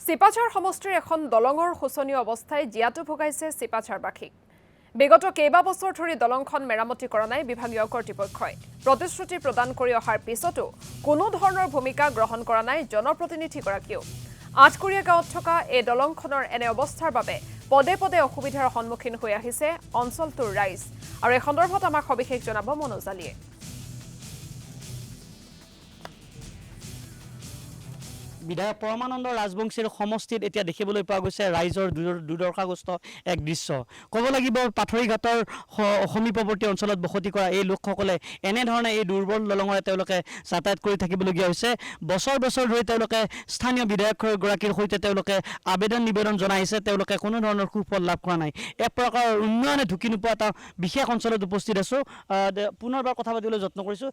চিপাঝাৰ সমষ্টিৰ এখন দলঙৰ শোচনীয় অৱস্থাই জিয়াটো ভোগাইছে চিপাঝাৰবাসীক। বিগত কেইবা বছৰ ধৰি দলংখন মেৰামতি কৰা নাই বিভাগীয় কৰ্তৃপক্ষই। প্ৰতিশ্ৰুতি প্ৰদান কৰি অহাৰ পিছতো কোনো ধৰণৰ ভূমিকা গ্ৰহণ কৰা নাই জনপ্ৰতিনিধিগৰাকীয়েও। আঠকুৰিয়া গাঁৱত থকা এই দলংখনৰ এনে অৱস্থাৰ বাবে পদে পদে অসুবিধাৰ সন্মুখীন হৈ আহিছে অঞ্চলটোৰ ৰাইজ। আৰু এই সন্দৰ্ভত আমাক সবিশেষ জনাব মনোজ আলীয়ে। বিধায়ক পৰমানন্দ ৰাজবংশীৰ সমষ্টিত এতিয়া দেখিবলৈ পোৱা গৈছে ৰাইজৰ দুৰ্দশাগ্ৰস্ত এক দৃশ্য। ক'ব লাগিব পাথৰীঘাটৰ সমীপৱৰ্তী অঞ্চলত বসতি কৰা এই লোকসকলে এনেধৰণে এই দুৰ্বল দলঙৰে তেওঁলোকে যাতায়াত কৰি থাকিবলগীয়া হৈছে। বছৰ বছৰ ধৰি তেওঁলোকে স্থানীয় বিধায়কগৰাকীৰ সৈতে তেওঁলোকে নিবেদন জনাই আহিছে। তেওঁলোকে কোনো ধৰণৰ সুফল লাভ কৰা নাই। এক প্ৰকাৰৰ উন্নয়নে ঢুকি নোপোৱা এটা বিশেষ অঞ্চলত উপস্থিত আছোঁ। পুনৰবাৰ কথা পাতিবলৈ যত্ন কৰিছোঁ।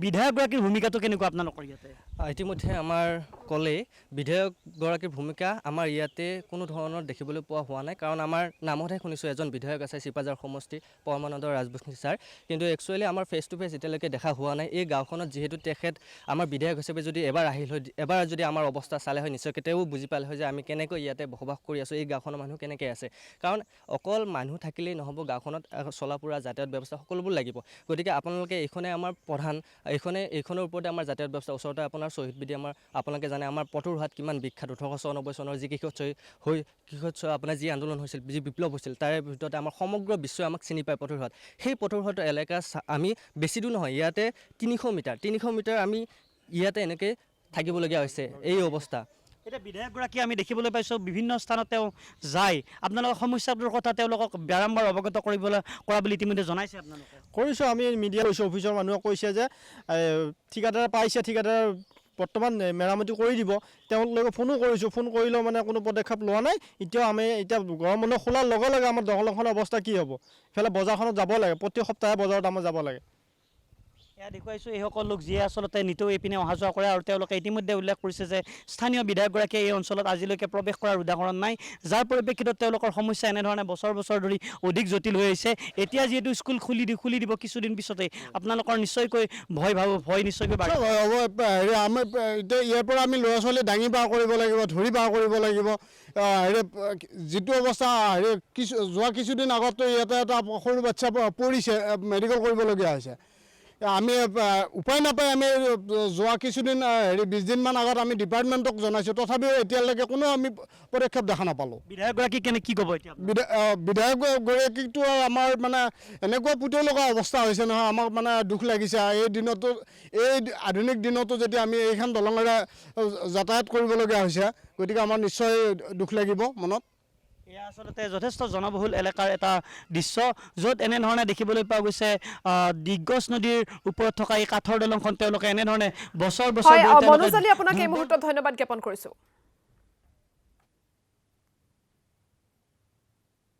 বিধায়কগৰাকীৰ ভূমিকাটো কেনেকুৱা আপোনালোকৰ ইয়াতে? ইতিমধ্যে আমাৰ ক'লে বিধায়কগৰাকীৰ ভূমিকা আমাৰ ইয়াতে কোনো ধৰণৰ দেখিবলৈ পোৱা হোৱা নাই। কাৰণ আমাৰ নামতহে শুনিছোঁ এজন বিধায়ক আছে চিপাঝাৰ সমষ্টি পৰমানন্দ ৰাজবংশী ছাৰ, কিন্তু একচুৱেলি আমাৰ ফেচ টু ফেচ এতিয়ালৈকে দেখা হোৱা নাই। এই গাঁওখনত যিহেতু তেখেত আমাৰ বিধায়ক হিচাপে যদি এবাৰ আহিল হয়, এবাৰ যদি আমাৰ অৱস্থা চালে হয়, নিশ্চয়কৈ তেওঁ বুজি পালে হয় যে আমি কেনেকৈ ইয়াতে বসবাস কৰি আছোঁ, এই গাঁওখনৰ মানুহ কেনেকৈ আছে। কাৰণ অকল মানুহ থাকিলেই নহ'ব, গাঁওখনত চলা ফুৰা যাতায়াত ব্যৱস্থা সকলোবোৰ লাগিব। গতিকে আপোনালোকে এইখনে আমাৰ প্ৰধান, এইখনৰ ওপৰতে আমাৰ যাতায়াত ব্যৱস্থা। ওচৰতে আপোনাৰ শ্বহীদ বেদী আপোনালোকে জানে আমাৰ পথৰুঘাট কিমান বিখ্যাত। 1899 চনৰ যি কৃষক আপোনাৰ যি আন্দোলন হৈছিল, যি বিপ্লৱ হৈছিল, তাৰে ভিতৰতে আমাৰ সমগ্ৰ বিশ্বই আমাক চিনি পায় পথৰুঘাট। সেই পথৰুঘাট এলেকা আমি বেছি দূৰ নহয়, ইয়াতে 300 মিটাৰ আমি ইয়াতে এনেকৈ থাকিবলগীয়া হৈছে এই অৱস্থা। এতিয়া বিধায়কগৰাকী আমি দেখিবলৈ পাইছোঁ বিভিন্ন স্থানত তেওঁ যায়। আপোনালোকৰ সমস্যাটোৰ কথা তেওঁলোকক বাৰম্বাৰ অৱগত কৰা বুলি ইতিমধ্যে জনাইছে আপোনালোকে? কৰিছোঁ, আমি মিডিয়া কৈছোঁ, অফিচৰ মানুহে কৈছে যে ঠিকাদাৰ পাইছে, ঠিকাদাৰ বৰ্তমান মেৰামতি কৰি দিব। তেওঁলোকে ফোনো কৰিছোঁ, ফোন কৰিলেও মানে কোনো পদক্ষেপ লোৱা নাই। এতিয়াও আমি গৰম বন্ধ খোলাৰ লগে লগে আমাৰ দলংখনৰ অৱস্থা কি হ'ব? ইফালে বজাৰখনত যাব লাগে, প্ৰতি সপ্তাহে বজাৰত আমাৰ যাব লাগে। এয়া দেখুৱাইছোঁ এইসকল লোক যিয়ে আচলতে নিতৌ এইপিনে অহা যোৱা কৰে। আৰু তেওঁলোকে ইতিমধ্যে উল্লেখ কৰিছে যে স্থানীয় বিধায়কগৰাকীয়ে এই অঞ্চলত আজিলৈকে প্ৰৱেশ কৰাৰ উদাহৰণ নাই, যাৰ পৰিপ্ৰেক্ষিতত তেওঁলোকৰ সমস্যা এনেধৰণে বছৰ বছৰ ধৰি অধিক জটিল হৈ আহিছে। এতিয়া যিহেতু স্কুল খুলি দিব কিছুদিন পিছতেই, আপোনালোকৰ নিশ্চয়কৈ ভয় নিশ্চয়কৈ হেৰি আমাৰ এতিয়া ইয়াৰ পৰা আমি ল'ৰা ছোৱালী দাঙি পাৰ কৰিব লাগিব, ধৰি পাৰ কৰিব লাগিব। যিটো অৱস্থা যোৱা কিছুদিন আগতো ইয়াতে এটা সৰু বাচ্ছা পৰিছে, মেডিকেল কৰিবলগীয়া হৈছে। আমি উপায় নাপায় আমি যোৱা কিছুদিন 20 দিনমান আগত আমি ডিপাৰ্টমেণ্টক জনাইছোঁ, তথাপিও এতিয়ালৈকে কোনো আমি পদক্ষেপ দেখা নাপালোঁ। বিধায়কগৰাকী কি ক'ব এতিয়া? বিধায়কগৰাকীকতো আমাৰ মানে এনেকুৱা পুতৌ লগা অৱস্থা হৈছে নহয়, আমাক মানে দুখ লাগিছে। এই আধুনিক দিনতো যদি আমি এইখন দলঙেৰে যাতায়াত কৰিবলগীয়া হৈছে, গতিকে আমাৰ নিশ্চয় দুখ লাগিব মনত। এয়া আচলতে যথেষ্ট জনবহুল এলেকাৰ এটা দৃশ্য, য'ত এনেধৰণে দেখিবলৈ পোৱা গৈছে দিগজ নদীৰ ওপৰত থকা এই কাঠৰ দলংখন তেওঁলোকে এনেধৰণে বছৰ মনোজ আলী, আপোনাক এই মুহূৰ্তত ধন্যবাদ জ্ঞাপন কৰিছোঁ।